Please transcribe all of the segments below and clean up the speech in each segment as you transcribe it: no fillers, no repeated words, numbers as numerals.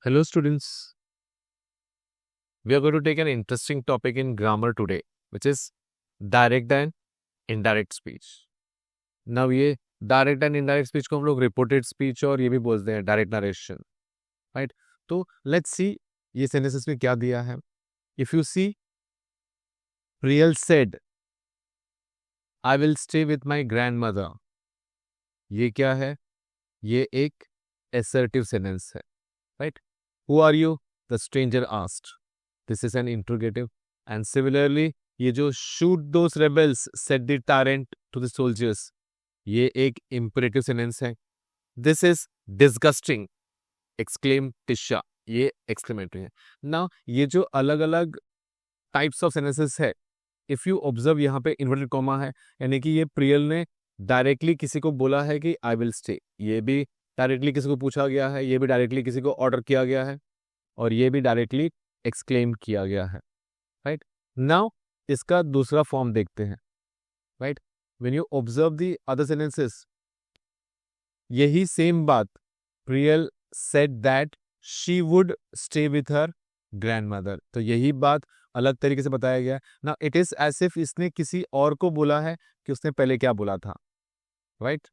Hello, students. We are going to take an interesting topic in grammar today, which is direct and indirect speech. Now, ये direct and indirect speech को हम लोग reported speech और ये भी बोलते हैं direct narration, right? तो let's see ये sentences में क्या दिया है. If you see, Priyal said, I will stay with my grandmother. ये क्या है? ये एक assertive sentence है, right? Who are you? The stranger asked. This is an interrogative. And similarly, ये जो shoot those rebels, said the tyrant to the soldiers, ये एक imperative sentence है. This is disgusting, exclaimed Tisha. ये exclamatory है. Now, ये जो अलग अलग types of sentences है, if you observe यहाँ पे inverted comma है, यानी कि ये प्रियल ने डायरेक्टली किसी को बोला है कि I will stay. ये भी डायरेक्टली किसी को पूछा गया है, ये भी डायरेक्टली किसी को ऑर्डर किया गया है, और ये भी डायरेक्टली एक्सक्लेम किया गया है. राइट नाउ इसका दूसरा फॉर्म देखते हैं. Right when you observe the other sentences, यही सेम बात Priyal said that she would stay with her grandmother. तो यही बात अलग तरीके से बताया गया ना. इट इज एज इफ इसने किसी और को बोला है कि उसने पहले क्या बोला था. Right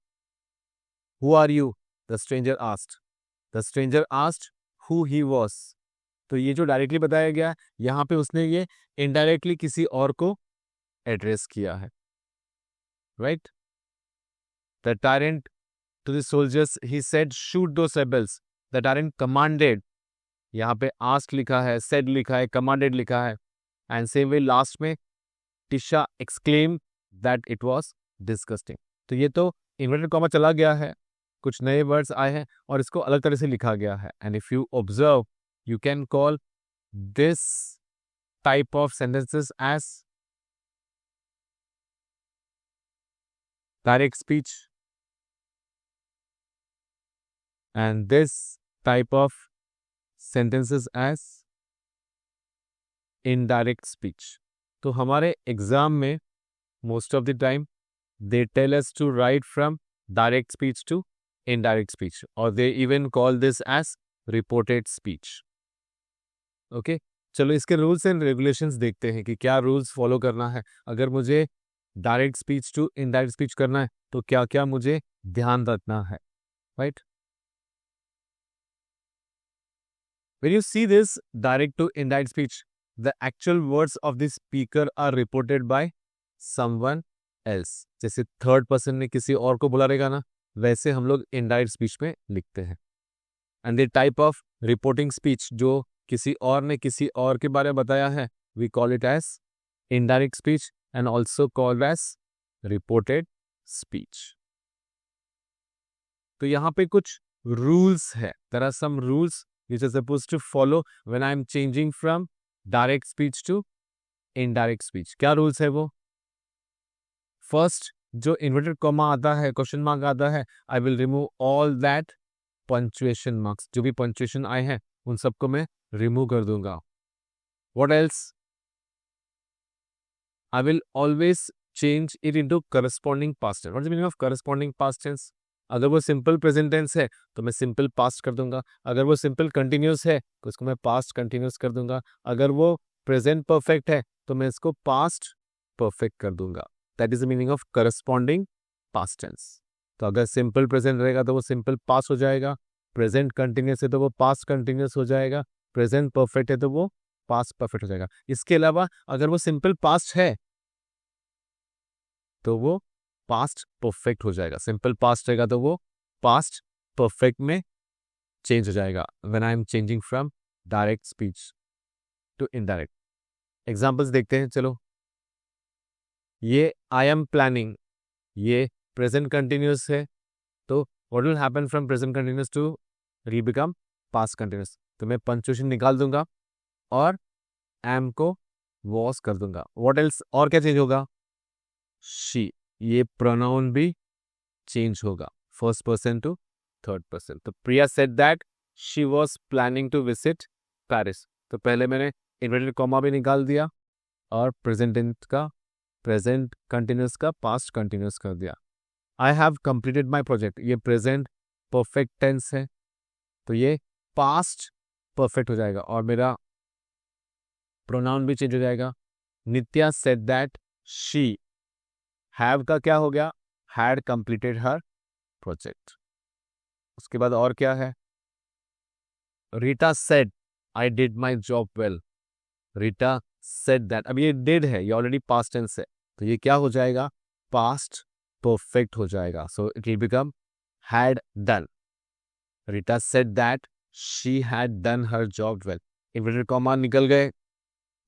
who are you? The stranger asked. The stranger asked who he was. तो ये जो डायरेक्टली बताया गया, यहाँ पे उसने ये इनडायरेक्टली किसी और को एड्रेस किया है. Right the tyrant to the soldiers he said shoot those rebels. The tyrant commanded. यहाँ पे आस्क लिखा है, सेड लिखा है, कमांडेड लिखा है. एंड सेम वे लास्ट में Tisha exclaim that it was disgusting. तो ये तो इन्वर्टेड कॉमा चला गया है, कुछ नए वर्ड्स आए हैं और इसको अलग तरह से लिखा गया है. And if you observe, you can call this type of sentences as direct speech, and this type of sentences as indirect speech. तो हमारे एग्जाम में most of the time they tell us to write from direct speech to indirect speech, or they even call this as reported speech. Okay चलो इसके rules and regulations देखते हैं कि क्या rules follow करना है. अगर मुझे direct speech to indirect speech करना है तो क्या क्या मुझे ध्यान रखना है. Right when you see this direct to indirect speech, the actual words of the speaker are reported by someone else. जैसे थर्ड पर्सन ने किसी और को बोला रहेगा ना, वैसे हम लोग इनडायरेक्ट स्पीच में लिखते हैं. And the type of reporting speech जो किसी और ने किसी और के बारे में बताया है, we call it as indirect speech and also called as reported speech. तो यहाँ पे कुछ रूल्स है. There are some rules which are supposed to follow when I am changing from direct speech to indirect speech. क्या rules है वो? First, जो inverted comma आता है, क्वेश्चन मार्क आता है, I will remove all that punctuation marks. जो भी पंक्चुएशन आए हैं उन सबको मैं रिमूव कर दूंगा. What else? I will always change it into corresponding past tense. What is the meaning of corresponding past tense? अगर वो सिंपल प्रेजेंट टेंस है तो मैं सिंपल पास्ट कर दूंगा. अगर वो सिंपल कंटिन्यूस है तो इसको मैं पास्ट कंटिन्यूस कर दूंगा. अगर वो प्रेजेंट परफेक्ट है तो मैं इसको पास्ट परफेक्ट कर दूंगा. That is the meaning of corresponding past tense. तो अगर सिंपल प्रेजेंट रहेगा तो वो सिंपल पास्ट हो जाएगा, प्रेजेंट कंटिन्यूस है तो वो पास्ट कंटिन्यूस हो जाएगा, प्रेजेंट परफेक्ट है तो वो पास्ट परफेक्ट हो जाएगा. इसके अलावा अगर वो सिंपल पास्ट है तो वो पास्ट परफेक्ट हो जाएगा. सिंपल पास्ट रहेगा तो वो पास्ट परफेक्ट में चेंज हो जाएगा when I am changing from direct speech to indirect. Examples देखते हैं. चलो, ये आई एम प्लानिंग, ये प्रेजेंट कंटिन्यूस है, तो what will happen from present continuous to re become past continuous. तो मैं पंक्चुएशन निकाल दूंगा और एम को वॉस कर दूंगा. What else? और क्या चेंज होगा? शी. ये प्रोनाउन भी चेंज होगा, first person to third person. तो Priya said that she was planning to visit Paris. तो पहले मैंने इन्वर्टेड कॉमा भी निकाल दिया और प्रेजेंट का प्रेजेंट कंटिन्यूस का पास्ट कंटिन्यूस कर दिया. I have completed my project. ये प्रेजेंट परफेक्ट टेंस है, तो ये पास्ट परफेक्ट हो जाएगा और मेरा प्रोनाउन भी चेंज हो जाएगा। नित्या सेड दैट शी, हैव का क्या हो गया, हैड कंप्लीटेड हर प्रोजेक्ट। उसके बाद और क्या है, Rita said I did my job well, Rita said that, अब ये डिड है, ये ऑलरेडी पास्ट टेंस है, तो ये क्या हो जाएगा, पास्ट परफेक्ट हो जाएगा। So it will become had done. Rita said that she had done her job well, inverted comma निकल गए,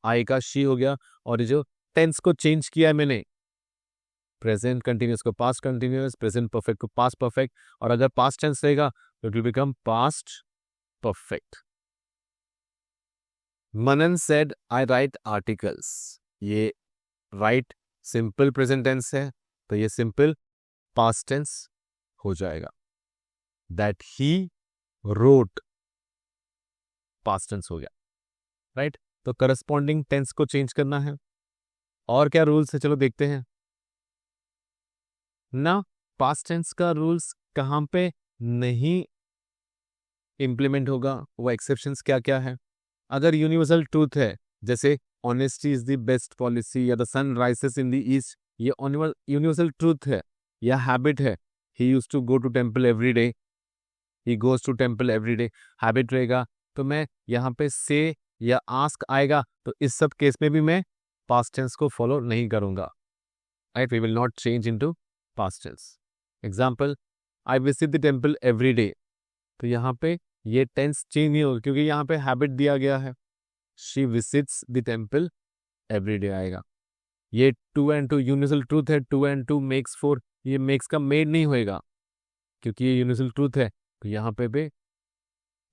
आई का शी हो गया, और ये जो टेंस को चेंज किया है मैंने, प्रेजेंट कंटिन्यूअस को पास्ट कंटिन्यूअस, प्रेजेंट परफेक्ट को पास्ट परफेक्ट, और अगर पास्ट टेंस रहेगा तो it will become past perfect. Manan said I write articles, ये राइट सिंपल प्रेजेंट टेंस है, तो ये सिंपल पास्ट टेंस हो जाएगा। That he wrote, past tense हो गया, राइट। तो करस्पॉन्डिंग टेंस को चेंज करना है। और क्या रूल्स है, चलो देखते हैं ना। पास्ट टेंस का रूल्स कहां पे नहीं इंप्लीमेंट होगा, वो एक्सेप्शंस क्या क्या है। अगर यूनिवर्सल ट्रूथ है, जैसे honesty is the best policy या the sun rises in the east, ये यूनिवर्सल ट्रूथ है या हैबिट है। He used to go to temple every day, he goes to temple every day, habit रहेगा। तो मैं यहाँ पे से या आस्क आएगा तो इस सब केस में भी मैं पास्ट टेंस को फॉलो नहीं करूंगा, right. We will not change into past tense. Example, I visit the temple every day, तो यहाँ पे ये टेंस चेंज नहीं होगा क्योंकि यहाँ पे हैबिट दिया गया है। She visits the temple every day आएगा। ये 2 and 2 यूनिवर्सल ट्रूथ है, 2 and 2 मेक्स 4, ये मेक्स का मेड नहीं होएगा क्योंकि ये यूनिवर्सल ट्रूथ है, तो यहाँ पे भी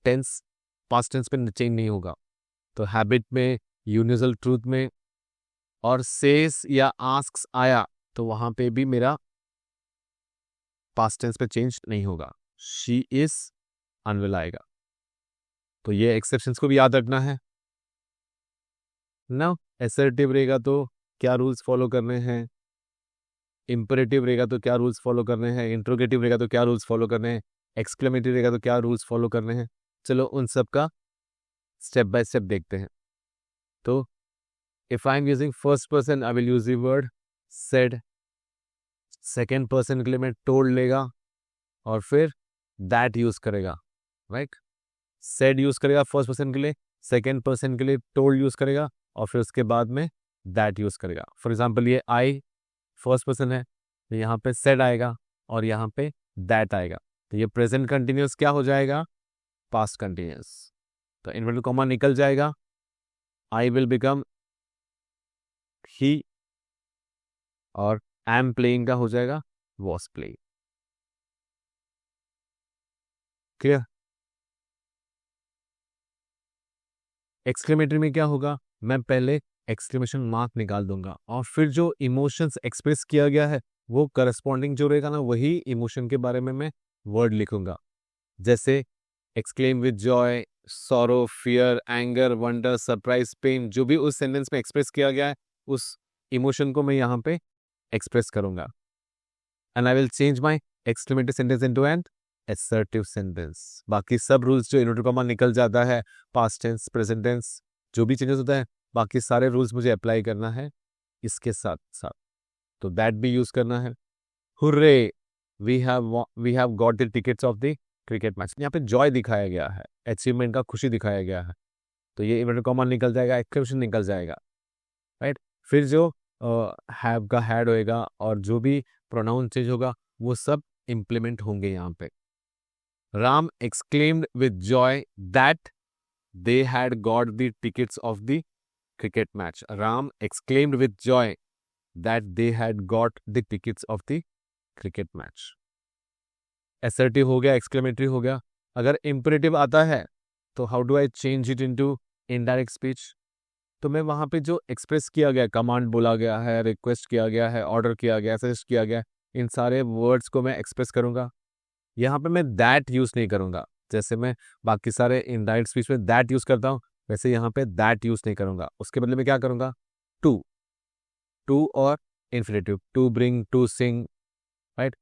टेंस पास्ट टेंस पे चेंज नहीं होगा। तो हैबिट में, यूनिवर्सल ट्रूथ में, और सेस या आस्क्स आया तो वहां पे भी मेरा पास्ट टेंस पे चेंज नहीं होगा। शी इज अनविल आएगा। तो ये एक्सेप्शंस को भी याद रखना है ना। असर्टिव रहेगा तो क्या रूल्स फॉलो करने हैं, इंपरेटिव रहेगा तो क्या रूल्स फॉलो करने हैं, इंट्रोगेटिव रहेगा तो क्या रूल्स फॉलो करने हैं, एक्सक्लेमेटिव रहेगा तो क्या रूल्स फॉलो करने हैं। चलो उन सब का स्टेप बाय स्टेप देखते हैं। तो if I am using first person, I will use the word said. Second person के लिए मैं टोल्ड लेगा और फिर दैट यूज करेगा, राइट। सेड यूज करेगा फर्स्ट पर्सन के लिए, सेकेंड पर्सन के लिए टोल्ड यूज करेगा, और फिर उसके बाद में दैट यूज करेगा। फॉर एग्जाम्पल, ये आई फर्स्ट पर्सन है तो यहाँ पे सेड आएगा और यहाँ पे दैट आएगा, तो ये प्रेजेंट कंटिन्यूअस क्या हो जाएगा, पास्ट कंटिन्यूअस। तो इन्वर्टेड कॉमा निकल जाएगा, आई विल बिकम ही, और एम प्लेइंग का हो जाएगा वॉज प्लेइंग। क्लियर। एक्सक्लेमेटरी में क्या होगा, मैं पहले एक्सक्लेमेशन मार्क निकाल दूंगा और फिर जो इमोशंस एक्सप्रेस किया गया है वो करस्पॉन्डिंग जो रहेगा ना, वही इमोशन के बारे में मैं वर्ड लिखूंगा। जैसे exclaim with joy, sorrow, fear, anger, wonder, surprise, pain, जो भी उस सेंटेंस में एक्सप्रेस किया गया है उस इमोशन को मैं यहाँ पे एक्सप्रेस करूंगा। And I will change my exclamatory sentence into an assertive sentence. बाकी सब रूल्स जो इन्वर्टेड कॉमा निकल जाता है, पास्ट टेंस, प्रेजेंट टेंस, जो भी चेंजेस होता है, बाकी सारे रूल्स मुझे अप्लाई करना है इसके साथ साथ। तो दैट भी यूज करना है। Hurray, we have got the tickets of the cricket match, यहाँ पे जॉय दिखाया गया है, अचीवमेंट का खुशी दिखाया गया है, तो ये इन्वर्टेड कॉमा निकल जाएगा, एक्सक्लेमेशन निकल जाएगा, राइट। फिर जो हैव का हैड होएगा और जो भी प्रोनाउन चेंज होगा वो सब इंप्लीमेंट होंगे यहाँ पे। Ram exclaimed with joy that they had got the tickets of the cricket match. Ram exclaimed with joy that they had got the tickets of the cricket match. Assertive हो गया, exclamatory हो गया। अगर imperative आता है तो how do I change it into indirect speech? तो मैं वहाँ पे जो एक्सप्रेस किया गया, कमांड बोला गया है, रिक्वेस्ट किया गया है, ऑर्डर किया गया, सजेस्ट किया गया, इन सारे वर्ड्स को मैं एक्सप्रेस करूँगा। यहाँ पे मैं दैट यूज नहीं करूंगा, जैसे मैं बाकी सारे इनडायरेक्ट स्पीच में दैट यूज करता हूँ वैसे यहाँ पे दैट यूज नहीं करूंगा। उसके बदले में क्या करूंगा, टू, टू और infinitive, to bring, to sing, right.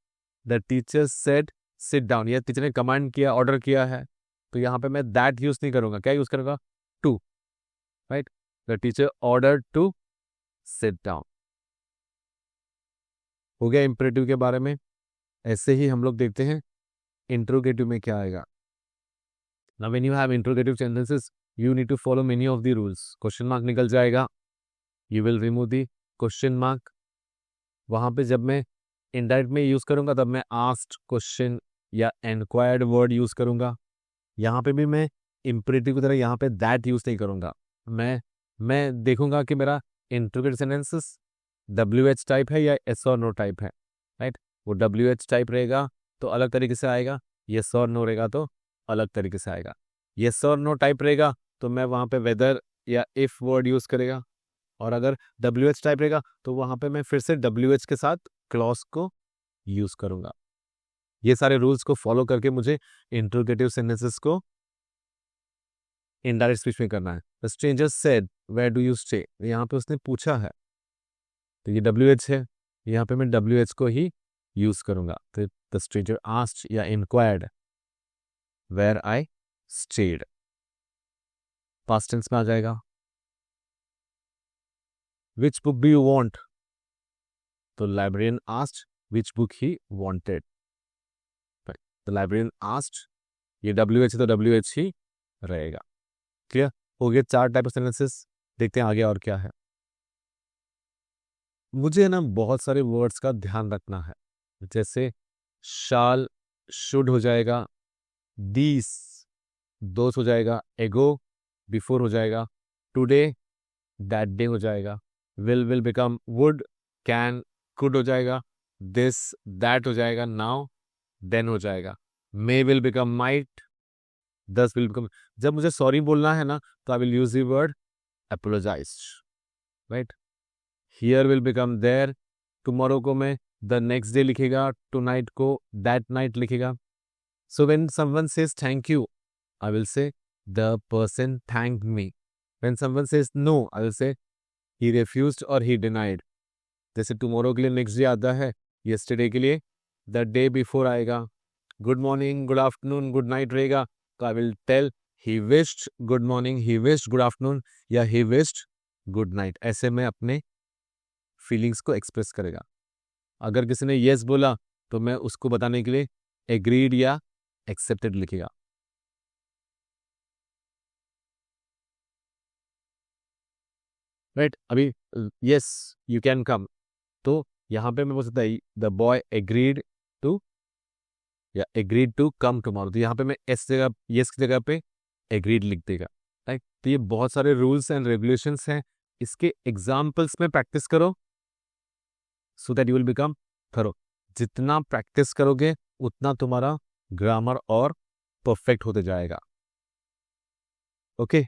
The teacher said sit down, ये टीचर ने कमांड किया, ऑर्डर किया है, तो यहाँ पे मैं दैट यूज नहीं करूंगा, क्या यूज करूंगा, to, right. The teacher order to sit down. हो गया इंपरेटिव के बारे में। ऐसे ही हम लोग देखते हैं इंट्रोगेटिव में क्या आएगा। Now when you have interrogative sentences you need to follow many of the rules. Question mark निकल जाएगा, you will remove the question mark. वहां पे जब मैं इनडायरेक्ट में यूज करूंगा तब मैं आस्क्ड क्वेश्चन या एनक्वायर्ड वर्ड यूज करूंगा। यहाँ पे भी मैं इंपरेटिव की तरह यहाँ पे दैट यूज नहीं करूंगा। मैं देखूंगा कि मेरा इंट्रोगेटिव सेंटेंसेस WH टाइप है या yes और नो टाइप है, राइट। वो WH टाइप रहेगा तो अलग तरीके से आएगा, yes और नो रहेगा तो अलग तरीके से आएगा। yes और नो टाइप रहेगा तो मैं वहाँ पे वेदर या इफ वर्ड यूज करेगा, और अगर WH टाइप रहेगा तो वहाँ पे मैं फिर से WH के साथ क्लॉज को यूज करूंगा। ये सारे रूल्स को फॉलो करके मुझे इंट्रोगेटिव सेंटेंसेस को इनडायरेक्ट स्पीच में करना है। The stranger said where do you stay, यहाँ पे उसने पूछा है तो ये WH है, यहाँ पे मैं WH को ही यूज करूंगा। तो द स्ट्रेंजर आस्क्ड या inquired where I stayed, past tense में आ जाएगा। Which book do you want, तो librarian asked which book he wanted, the librarian asked, ये WH है तो WH ही रहेगा। क्लियर हो गया 4 टाइप ऑफ सेंटेंसेस। देखते हैं आगे और क्या है। मुझे ना बहुत सारे वर्ड्स का ध्यान रखना है, जैसे शाल शुड हो जाएगा, दीस दोस हो जाएगा, एगो बिफोर हो जाएगा, टुडे दैट डे हो जाएगा, will become would, can could हो जाएगा, दिस दैट हो जाएगा, नाउ देन हो जाएगा, may will become might, this will become. जब मुझे सॉरी बोलना है ना तो I will use the word apologise, right. Here will become there, tomorrow को मैं द नेक्स्ट डे लिखेगा, टू नाइट को दैट नाइट लिखेगा। So when someone says thank you I will say the person thanked me. When someone says no I will say he refused और ही denied. जैसे tomorrow के लिए next day आता है, yesterday के लिए द डे बिफोर आएगा। Good morning, good afternoon, good night रहेगा तो I will tell he wished good morning, he wished good afternoon या ही विश्ड गुड नाइट। ऐसे में अपने फीलिंग्स को एक्सप्रेस करेगा। अगर किसी ने यस बोला तो मैं उसको बताने के लिए एग्रीड या एक्सेप्टेड लिखेगा। राइट अभी यस यू कैन कम, तो यहां पे मैं बोल सकता द बॉय एग्रीड टू या एग्रीड टू कम टुमारो, तो यहाँ पे मैं एस जगह यस की जगह पे एग्रीड लिख देगा, राइट। तो ये बहुत सारे रूल्स एंड रेगुलेशंस हैं, इसके एग्जाम्पल्स में प्रैक्टिस करो so that you will become thorough. जितना प्रैक्टिस करोगे उतना तुम्हारा ग्रामर और परफेक्ट होते जाएगा। ओके